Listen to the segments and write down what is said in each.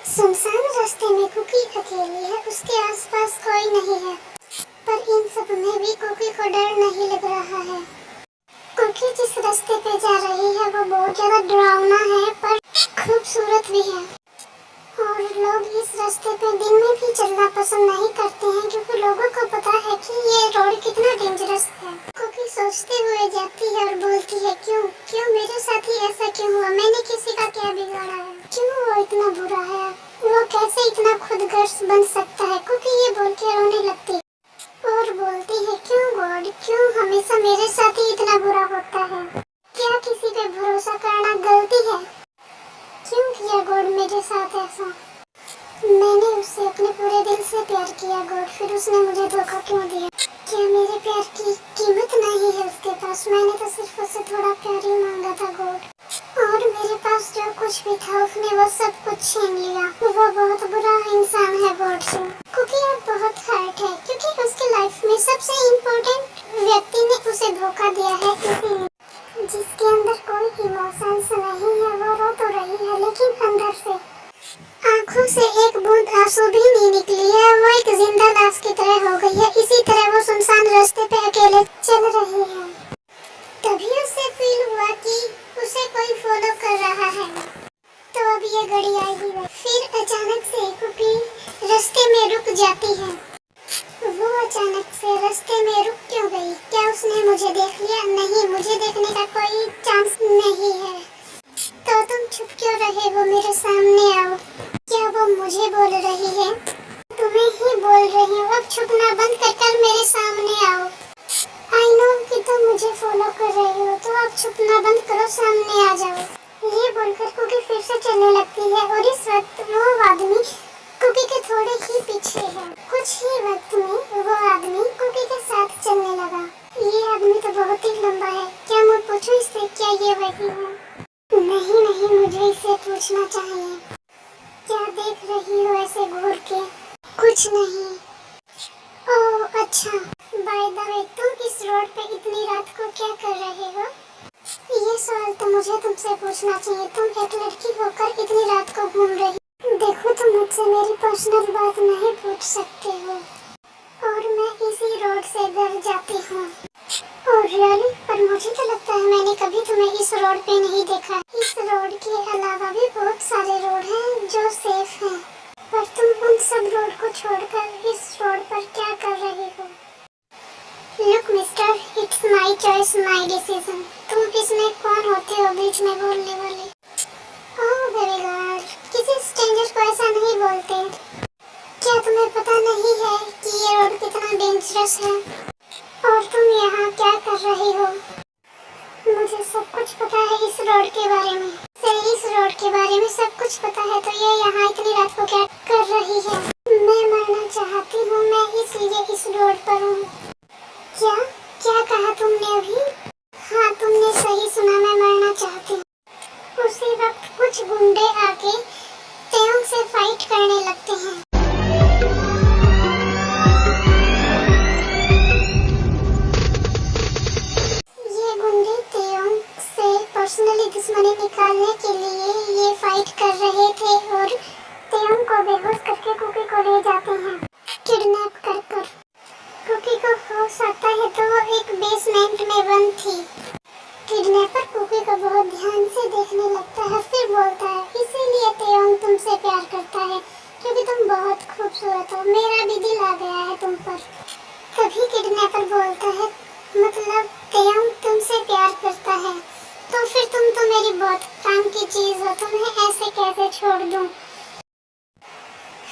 सुनसान रास्ते में कुकी अकेली है, उसके आसपास कोई नहीं है, पर इन सब में भी कुकी को डर नहीं लग रहा है। कुकी जिस रास्ते पे जा रही है वो बहुत ज्यादा डरावना है, पर खूबसूरत भी है। और लोग इस रास्ते पे दिन में भी चलना पसंद नहीं करते हैं, क्योंकि लोगों को पता है कि ये रोड कितना डेंजरस है। कुकी सोचते हुए जाती है और बोलती है, क्यों मेरे साथ ही ऐसा क्यों हुआ? मैंने किसी का क्या बिगाड़ा है? क्यों वो इतना बुरा है? वो कैसे इतना खुदगर्ज बन सकता है? कुकी ये बोल के रोने लगती और बोलती है, क्यों गॉड, क्यों हमेशा मेरे साथ ही इतना बुरा होता है? क्या किसी पे भरोसा करना गलती है? क्यों किया गॉड मेरे साथ ऐसा? मैंने उससे अपने पूरे दिल से प्यार किया गॉड, फिर उसने मुझे धोखा क्यों दिया? क्या मेरे प्यार की कीमत नहीं है उसके पास? मैंने तो सिर्फ उससे थोड़ा प्यार ही मांगा था गॉड, और मेरे पास जो कुछ भी था उसने वो सब कुछ छीन लिया। वो बहुत बुरा इंसान है गॉड से। कुकी अब बहुत हर्ट है, क्योंकि उसकी लाइफ में सबसे इम्पोर्टेंट व्यक्ति ने उसे धोखा दिया है। इसीलिए जिसके अंदर कोई इमोशंस नहीं है वो रो तो रही है, लेकिन अंदर से आंखों से एक बूंद आंसू भी नहीं निकली है। वो एक जिंदा लाश की तरह हो गई है। इसी तरह वो सुनसान रास्ते पे अकेले चल रही है। तभी उसे फील हुआ कि उसे कोई फॉलो कर रहा है, तो अब ये घड़ी आएगी। फिर अचानक से कुकी रास्ते में रुक जाती है। वो अचानक से रास्ते में रुक क्यों गई? क्या उसने मुझे देख लिया? नहीं, मुझे देखने का कोई चांस नहीं है। तो तुम चुप क्यों रहे हो? मेरे सामने आओ। क्या वो मुझे बोल रही है? तुम्हें ही बोल रही हूँ, अब छुपना बंद कर कर मेरे सामने आओ। आई नो कि तुम मुझे फॉलो कर रहे हो, तो अब छुपना बंद करो, सामने आ जाओ। ये बोलकर कुकी फिर से चलने लगती है, और इस वक्त वो आदमी कुकी के थोड़े ही पीछे है। कुछ ही वक्त में वो आदमी कुकी के साथ चलने लगा। ये आदमी तो बहुत ही लंबा है। क्या मैं पूछूं इससे, क्या ये वही है? नहीं, मुझे इसे पूछना चाहिए। क्या देख रही हो ऐसे घूर के? कुछ नहीं। ओह अच्छा, बाय द वे तुम इस रोड पे इतनी रात को क्या कर रहे हो? ये सवाल तो मुझे तुमसे पूछना चाहिए। तुम एक लड़की होकर इतनी रात को घूम रही। देखो, तुम मुझसे मेरी पर्सनल बात नहीं पूछ सकते हो, और मैं इसी रोड से घर जाती हूँ। और रियली? पर मुझे तो लगता है मैंने कभी तुम्हें इस रोड पे नहीं देखा। इस रोड के अलावा भी बहुत सारे रोड हैं जो सेफ हैं, पर तुम उन सब रोड को छोड़कर इस रोड पर क्या कर रही हो? Look mister, it's my choice, my decision. तुम इसमें कौन होते हो बीच में बोलने वाले? ओह बेबी गर्ल, किसी स्ट्रेंजर को ऐसा नहीं बोलते। क्या तुम्हें पता नहीं है कि ये रोड कितना डेंजरस है? और तुम यहाँ क्या कर रही हो? मुझे सब कुछ पता है इस रोड के बारे में। इस रोड के बारे में सब कुछ पता है, तो ये यहाँ इतनी रात को क्या कर रही है? मैं मरना चाहती हूँ, मैं इसलिए इस रोड पर हूँ। क्या कहा तुमने अभी? हाँ, तुमने सही सुना, मैं मरना चाहती हूँ। उसी वक्त कुछ गुंडे आके तेयोंग से फाइट करने लगते हैं। ये गुंडे तेयोंग से पर्सनली दुश्मनी निकालने के लिए ये फाइट कर रहे थे, और तेयोंग को बेहोश करके कुकी को ले जाते हैं, किडनैप कर कर। कुकी को होश आता है तो वो एक बेसमेंट में बंद थी। किडनैपर कुकी को बहुत ध्यान से देखने लगता है, फिर बोलता है, इसीलिए तेयोंग तुमसे प्यार करता है, क्योंकि तुम बहुत खूबसूरत हो। मेरा भी दिल आ गया है तुम पर। तभी किडनैपर बोलता है, मतलब तेयोंग तुमसे प्यार करता है, तो फिर तुम तो मेरी बहुत काम की चीज हो, तुम्हें ऐसे कैसे छोड़ दूं?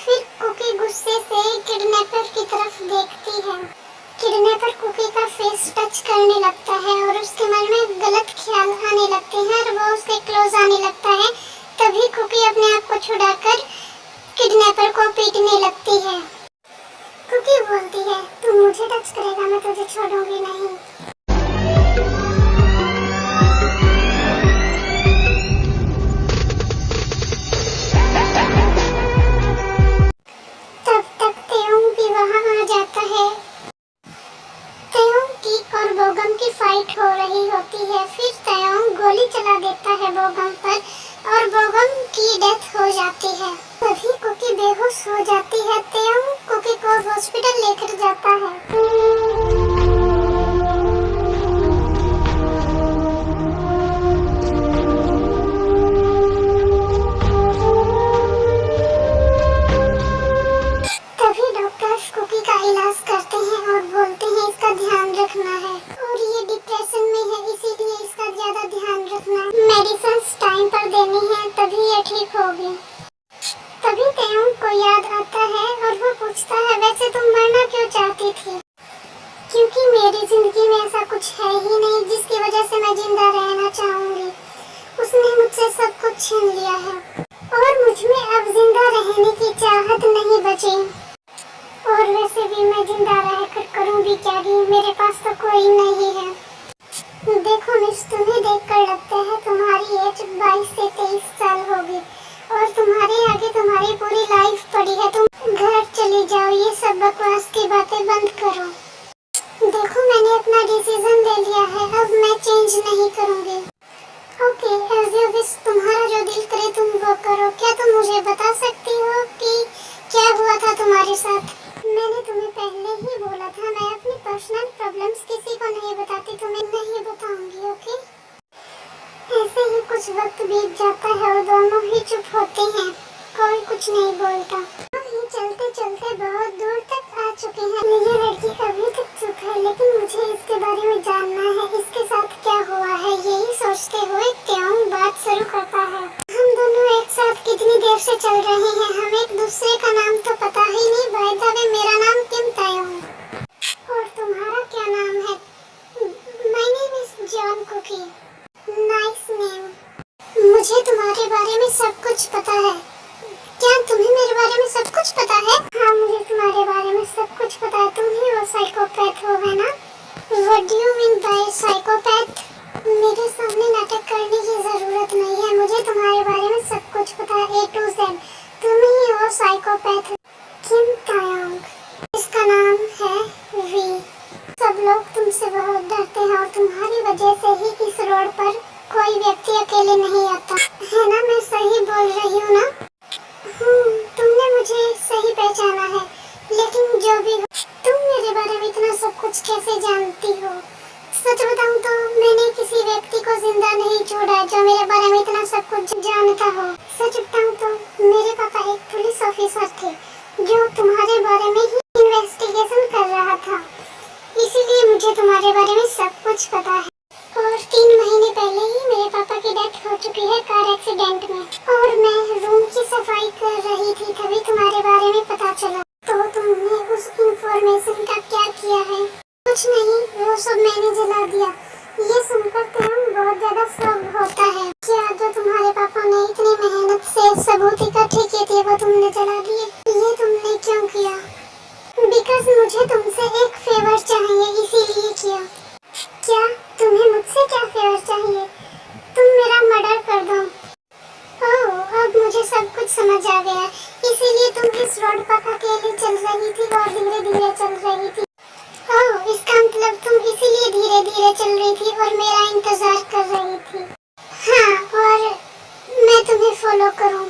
फिर कुकी गुस्से से किडनैपर की तरफ देखती है। किडनैपर कुकी का फेस टच करने लगता है, और उसके मन में गलत ख्याल आने लगते हैं, और वो उसके क्लोज आने लगता है। तभी कुकी अपने आप को छुड़ाकर किडनैपर को पीटने लगती है। कुकी बोलती है, तू मुझे टच करेगा, मैं तुझे छोड़ूंगी नहीं। तब तक तेयोंग भी वहाँ आ जाता है। तेयोंग की और बोगम की फाइट हो रही होती है। फिर तेयोंग गोली चला देता है बोगम पर, और बोगम की डेथ हो जाती है। तभी कुकी बेहोश हो जाती है। तेयंग कुकी को हॉस्पिटल लेकर जाता है। तभी डॉक्टर्स कुकी का इलाज करते हैं और बोलते हैं इसका ध्यान रखना है और ये डिप्रेशन में है, इसीलिए इसका ज्यादा ध्यान रखना है। मेडिसिन टाइम पर देनी है, तभी ये ठीक होगी। तभी तेयंग को याद आता है और वो पूछता है, वैसे तुम मरना क्यों चाहती थी? क्योंकि मेरी जिंदगी में ऐसा कुछ है ही नहीं जिसकी वजह से मैं जिंदा रहना चाहूंगी। उसने मुझसे सब कुछ छीन लिया है और मुझ में अब जिंदा रहने की चाहत नहीं बची। और वैसे भी मैं जिंदा रहकर करूंगी क्या ही, मेरे पास तो कोई नहीं है। देखो मिस, तुम्हें देखकर लगता है तुम्हारी एज 22 से 23 साल होगी और तुम्हारे आगे तुम्हारी पूरी लाइफ पड़ी है। तुम घर चली जाओ, ये सब बकवास की बातें बंद करो। देखो मैंने अपना डिसीजन ले लिया है, अब मैं चेंज नहीं करूंगी। ओके, एज यू विश, तुम्हारा जो दिल करे तुम वो करो। क्या तुम मुझे बता सकती हो कि क्या हुआ था तुम्हारे साथ? मैंने तुम्हें पहले ही बोला था, मैं अपनी पर्सनल प्रॉब्लम्स किसी को नहीं बताती, तुम्हें नहीं बताऊंगी। ओके? ऐसे ही कुछ वक्त बीत जाता है और दोनों ही चुप होते हैं, कोई कुछ नहीं बोलता। हम चलते चलते बहुत दूर तक आ चुके हैं। ये लड़की अभी तक चुप है, लेकिन मुझे इसके बारे में जानना है, इसके साथ क्या हुआ है। यही सोचते हुए तेयंग बात शुरू करता है। हम दोनों एक साथ कितनी देर से चल रहे हैं, हम एक दूसरे का नाम तो पता ही नहीं। बाय द वे, मेरा नाम किम तायोंग और तुम्हारा क्या नाम है? My name is John Cookie. Nice name. मुझे तुम्हारे बारे में सब कुछ पता है। क्या तुम्हें मेरे बारे में सब कुछ पता है? हाँ, मुझे तुम्हारे बारे में सब कुछ पता है। तुम ही वो साइकोपैथ हो, है ना? What do you mean by psychopath? मेरे सामने नाटक करने की जरूरत नहीं है, मुझे तुम्हारे बारे में सब कुछ पता है, A to Z। तुम ही हो साइकोपैथ, किम तायोंग। इसका नाम है वी। सब लोग तुमसे बहुत डरते हैं और तुम्हारी वजह से ही इस रोड पर कोई व्यक्ति अकेले नहीं आता, है ना? मैं सही बोल रही हूँ ना? तुमने मुझे सही पहचाना है, लेकिन जो भी हो, तुम मेरे बारे में इतना सब कुछ कैसे जानती हो? सच बताऊं तो मैंने किसी व्यक्ति को जिंदा नहीं छोड़ा जो मेरे बारे में इतना सब कुछ जानता हो। सच बताऊं तो मेरे पापा एक पुलिस ऑफिसर थे जो तुम्हारे बारे में ही इन्वेस्टिगेशन कर रहा था, इसीलिए मुझे तुम्हारे बारे में सब कुछ पता है। और 3 महीने पहले ही मेरे पापा की डेथ हो चुकी है कार एक्सीडेंट में, और मैं रूम की सफाई कर रही थी, तभी तुम्हारे बारे में पता चला। तो तुमने उस इंफॉर्मेशन का क्या किया है? कुछ नहीं, वो सब मैंने जला दिया। ये सुनकर तेयंग बहुत ज्यादा शॉक होता है। क्या जो तुम्हारे पापा ने इतनी मेहनत से सबूत इकट्ठे किए थे वो तुमने जला दिए? ये तुमने क्यों किया? बिकॉज मुझे तुमसे एक फेवर चाहिए, इसीलिए किया। क्या तुम्हें मुझसे क्या फेवर चाहिए? तुम मेरा मर्डर कर दो। ओह, अब मुझे सब कुछ समझ आ गया, इसीलिए तुम इस रोड पर अकेले चल रही थी और धीरे धीरे चल रही थी। ओह, इसका मतलब तुम इसीलिए धीरे धीरे चल रही थी और मेरा इंतजार कर रही थी। हाँ, और मैं तुम्हें फॉलो करूं,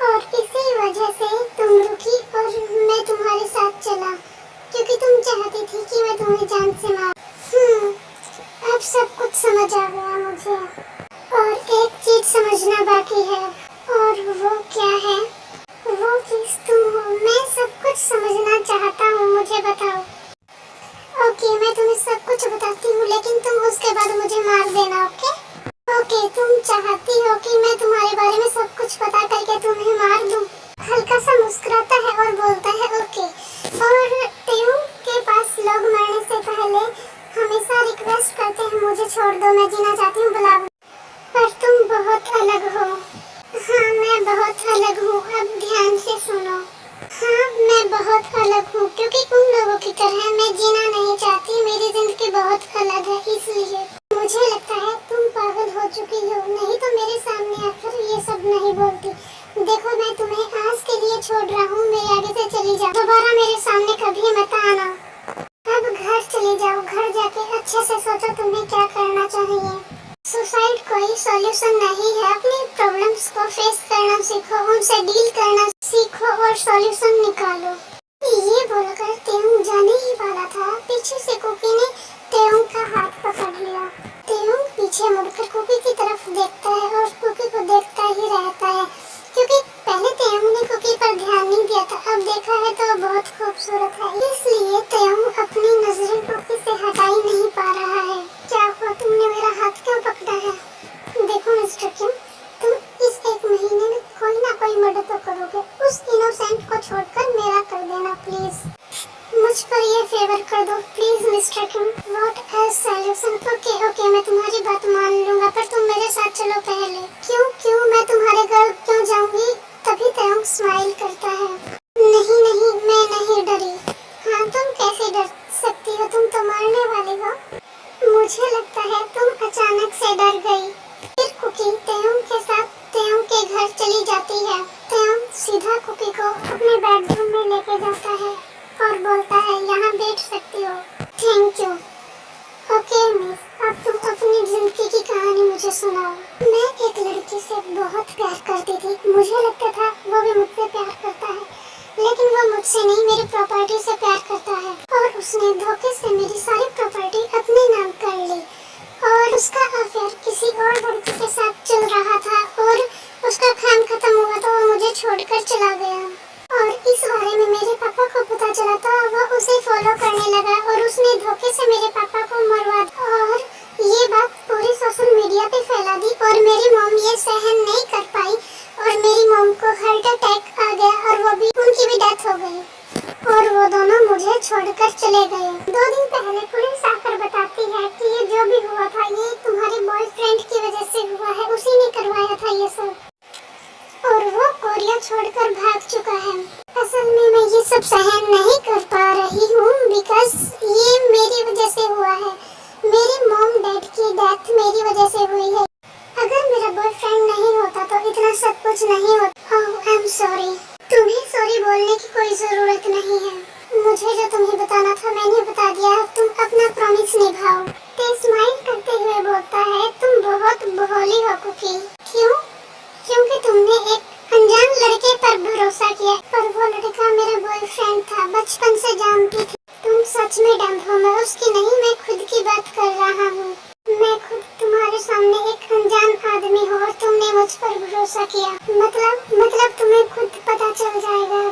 और इसी वजह से तुम रुकी और मैं तुम्हारे साथ चला, क्योंकि तुम चाहती थी कि मैं तुम्हें जान से मारूं। अब सब कुछ समझ आ गया मुझे, और एक चीज समझना बाकी है, और वो क्या है? वो चीज तुम हो। मैं सब कुछ समझना चाहता हूँ, मुझे बताओ। ओके, मैं तुम्हें सब कुछ बताती हूँ, लेकिन तुम उसके बाद मुझे मार देना। ओके? ओके, तुम चाहती हो कि मैं तुम्हारे बारे में सब कुछ पता करके तुम्हें मार दूँ? हल्का सा मुस्कुराता है और बोलता है ओके। और तेयंग के पास लोग मरने से पहले हमेशा रिक्वेस्ट करते हैं, मुझे छोड़ दो, मैं जीना चाहती हूँ, बुला। पर तुम बहुत अलग हो। हाँ, मैं बहुत अलग हूँ, अब ध्यान से सुनो। हाँ, मैं बहुत अलग हूँ, क्योंकि उन लोगों की तरह मैं जीना नहीं चाहती, मेरी जिंदगी बहुत अलग है, इसलिए मुझे लगता है तुम पागल हो चुकी हो, नहीं तो मेरे सामने आकर ये सब नहीं बोलती। देखो, मैं तुम्हें आज के लिए छोड़ रहा हूँ, मेरे आगे से चली जाओ, दोबारा मेरे सामने कभी मत आना। अब घर चले जाओ, घर जाके अच्छे से सोचो तुम्हें क्या करना चाहिए। सुसाइड कोई सॉल्यूशन नहीं है, अपनी प्रॉब्लम्स को फेस करना सीखो, उनसे डील करना सीखो और सॉल्यूशन निकालो। ये बोलकर तेयोंग जाने ही वाला था, पीछे से कुकी ने तेयोंग का हाथ पकड़ लिया। तेयोंग पीछे मुड़कर कुकी की तरफ देखता है और कुकी को देखता ही रहता है, क्योंकि पहले तेयोंग ने कुकी पर ध्यान नहीं दिया था, अब देखा है तो बहुत खूबसूरत है, इसलिए तेयोंग अपनी नजरें कुकी से हटा ही नहीं पा रहा है। क्या हुआ, तुमने मेरा हाथ क्यों पकड़ा है? देखो मिस्टर किम, तुम इस एक महीने में कोई ना कोई मर्डर तो करोगे, उस इनोसेंट को छोड़कर मेरा कर देना प्लीज। मुझ पर ये फेवर कर दो please mister Kim. What as solution? Okay मैं तुम्हारी बात मान लूंगा, पर तुम मेरे साथ चलो पहले। क्यों मैं तुम्हारे घर क्यों जाऊंगी? तभी तेयोंग स्माइल करता है। नहीं मैं नहीं डरी। हाँ, तुम कैसे डर सकती हो, तुम तो मरने वाली हो। मुझे लगता है तुम अचानक से डर गई। फिर कुकी तेयोंग के साथ तेयोंग के घर चली जाती है। तेयोंग सीधा कुकी को अपने बेडरूम में लेके जाता है और बोलता है, यहाँ बैठ सकती हो। Thank you. ओके मिस, अब तुम अपनी जिंदगी की कहानी मुझे सुनाओ। मैं एक लड़की से बहुत प्यार करती थी, मुझे लगता था वो भी मुझसे प्यार करता है, लेकिन वो मुझसे नहीं मेरी प्रॉपर्टी से प्यार करता है, और उसने धोखे से मेरी सारी प्रॉपर्टी अपने नाम कर ली, और उसका अफेयर किसी और लड़की के साथ चल रहा था, और उसका काम खत्म हुआ तो वो मुझे छोड़कर चला गया। और इस बारे में मेरे पापा को पता चला तो वो उसे फॉलो करने लगा, और उसने धोखे से मेरे पापा को मरवा दिया, और ये बात पूरी सोशल मीडिया पे फैला दी, और मेरी मॉम ये सहन नहीं कर पाई, और मेरी मॉम को हार्ट अटैक आ गया, और वो भी उनकी भी डेथ हो गई, और वो दोनों मुझे छोड़कर चले गए। 2 दिन पहले पुलिस आकर बताती है कि ये जो भी हुआ था ये तुम्हारे बॉयफ्रेंड की वजह से हुआ है, उसी ने करवाया था ये सब, और वो कोरिया छोड़कर भाग चुका है। असल में मैं ये सब सहन नहीं कर पा रही हूँ, बिकॉज ये मेरी वजह से हुआ है। मेरी मॉम डैड की डेथ मेरी वजह से हुई है। अगर मेरा बॉयफ्रेंड नहीं होता तो इतना सब कुछ नहीं होता। ओह आई एम सॉरी। तुम्हें सॉरी बोलने की कोई जरूरत नहीं है, मुझे जो तुम्हें बताना था मैंने बता दिया, तुम अपना प्रॉमिस निभाओ। ते स्माइल करते हुए बोलता है, तुम बहुत भोली हो कुकी। क्यों? क्योंकि तुमने एक अनजान लड़के पर भरोसा किया, पर वो लड़का मेरा बॉयफ्रेंड था, बचपन से जानती थी। तुम सच में डम हो, मैं उसकी नहीं, मैं खुद की बात कर रहा हूँ। मैं खुद तुम्हारे सामने एक अनजान आदमी हूँ और तुमने मुझ पर भरोसा किया, मतलब तुम्हें खुद पता चल जाएगा।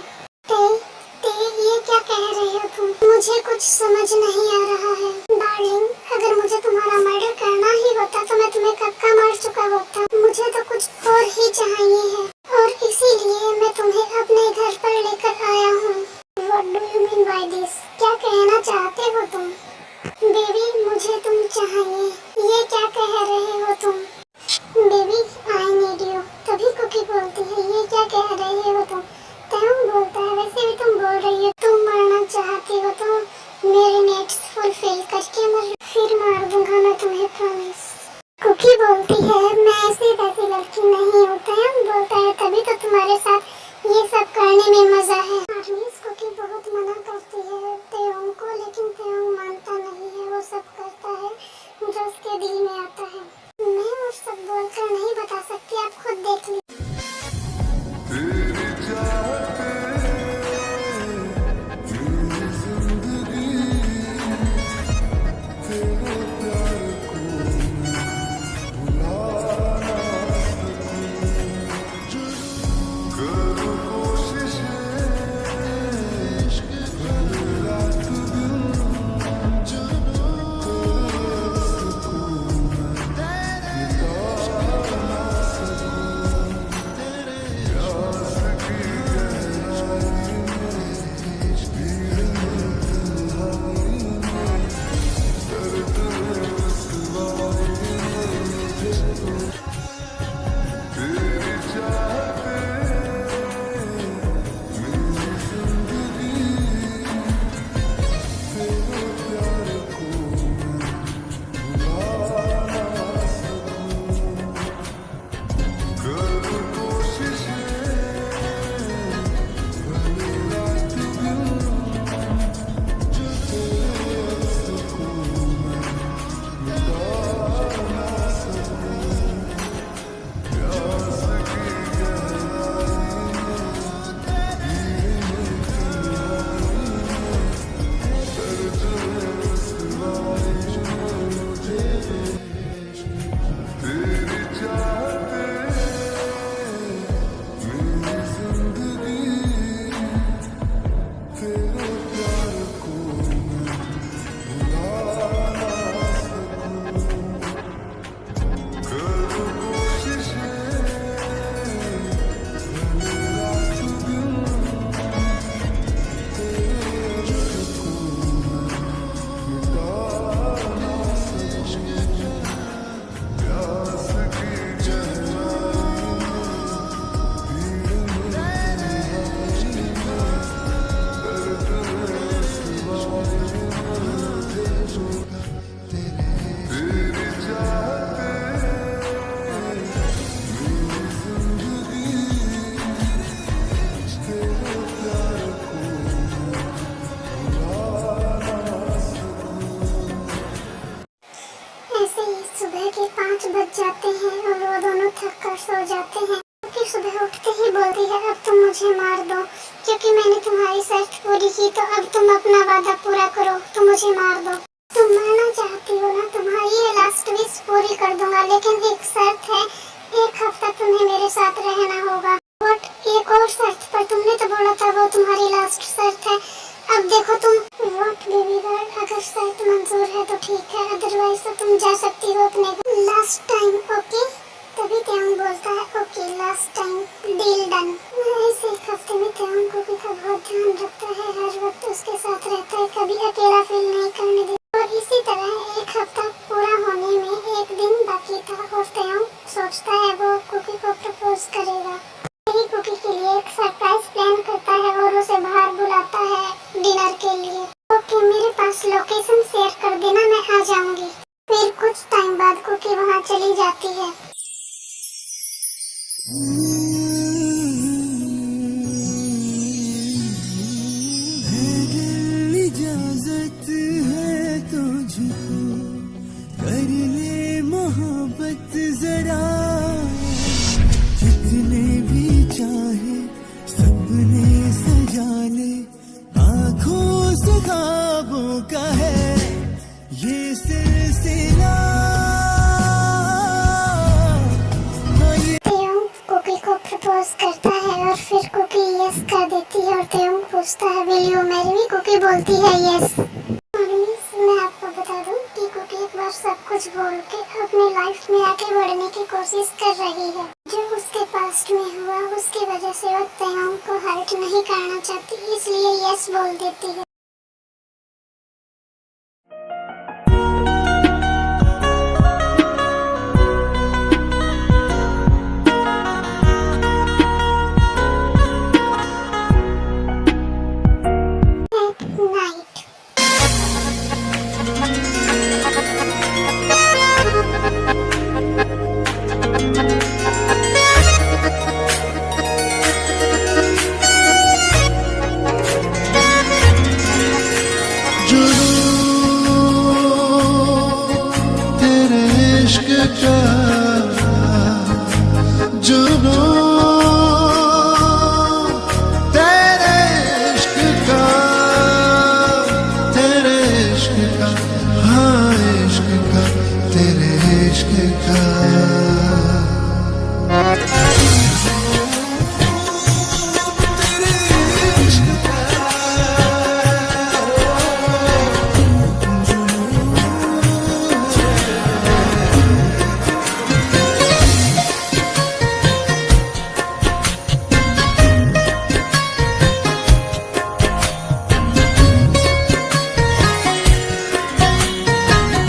ते ये क्या कह रहे हो तुम? मुझे कुछ समझ नहीं आ रहा है। डार्लिंग, अगर मुझे तुम्हारा मर्डर करना ही होता तो मैं तुम्हें कब का मार चुका होता। मुझे तो कुछ और ही चाहिए है, और इसीलिए मैं तुम्हें अपने घर पर लेकर आया हूँ। What do you mean by this? क्या कहना चाहते हो तुम? बेबी, मुझे तुम चाहिए, ये क्या कह रहे हो तुम? Baby, I need you. तभी कुकी बोलती है, ये क्या कह रहे हो तुम? तेयोंग बोलता है, वैसे भी तुम बोल रही हो तुम मरना चाहती हो, तो मेरे नेड्स फुलफिल करके फिर मार दूंगा मैं तुम्हें, प्रॉमिस। कुकी बोलती है, मैं ऐसी वैसी लड़की नहीं हूँ। तेयोंग बोलता है, तभी तो तुम्हारे साथ ये सब करने में मजा है। कुकी बहुत मना करती है तेयोंग को, लेकिन तेयोंग मानता नहीं है, वो सब करता है जो उसके दिल में आता है। मैं वो सब बोलकर नहीं बता सकती, आप खुद देख लीजिए। जल्दी है, अब तुम मुझे मार दो, क्योंकि मैंने तुम्हारी शर्त पूरी की, तो अब तुम अपना वादा पूरा करो, तुम मुझे मार दो। तुम मरना चाहती हो ना, तुम्हारी ये लास्ट विश पूरी कर दूंगा, लेकिन एक शर्त है, 1 हफ्ता तुम्हें मेरे साथ रहना होगा। बट एक और शर्त पर, तुमने तो बोला था वो तुम्हारी लास्ट शर्त है, अब देखो तुम। वॉट बेबी गर्ल, अगर शर्त मंजूर है तो ठीक है, अदरवाइज तो तुम जा सकती हो अपने लास्ट टाइम, ओके। तभी त्योंग बोलता है okay last time, deal done. इस 1 हफ्ते में त्योंग कुकी का बहुत ध्यान रखता है, हर वक्त उसके साथ रहता है, कभी अकेला फील नहीं करने देता। और इसी तरह 1 हफ्ता पूरा होने में 1 दिन बाकी था, और त्योंग सोचता है वो कुकी को प्रपोज करेगा। यही कुकी के लिए एक सरप्राइज प्लान करता है और उसे बाहर बुलाता है डिनर के लिए। ओके, मेरे पास लोकेशन शेयर कर देना, मैं आ जाऊंगी। फिर कुछ टाइम बाद कुकी वहाँ चली जाती है। इजाजत है तुझको, कर ले मोहब्बत जरा, जितने भी चाहे सपने सजा ले, आँखों से ख्वाबों का है ये सिलसिला। कुकी को प्रपोज करता है और फिर कुकी यस कर देती है, और त्योंग पूछता है will you marry me, Cookie बोलती है यस। मैं आपको बता दूं कि कुकी एक बार सब कुछ भूल के अपनी लाइफ में आगे बढ़ने की कोशिश कर रही है। जो उसके पास्ट में हुआ उसकी वजह से वो त्योंग को हर्ट नहीं करना चाहती, इसलिए यस बोल देती है।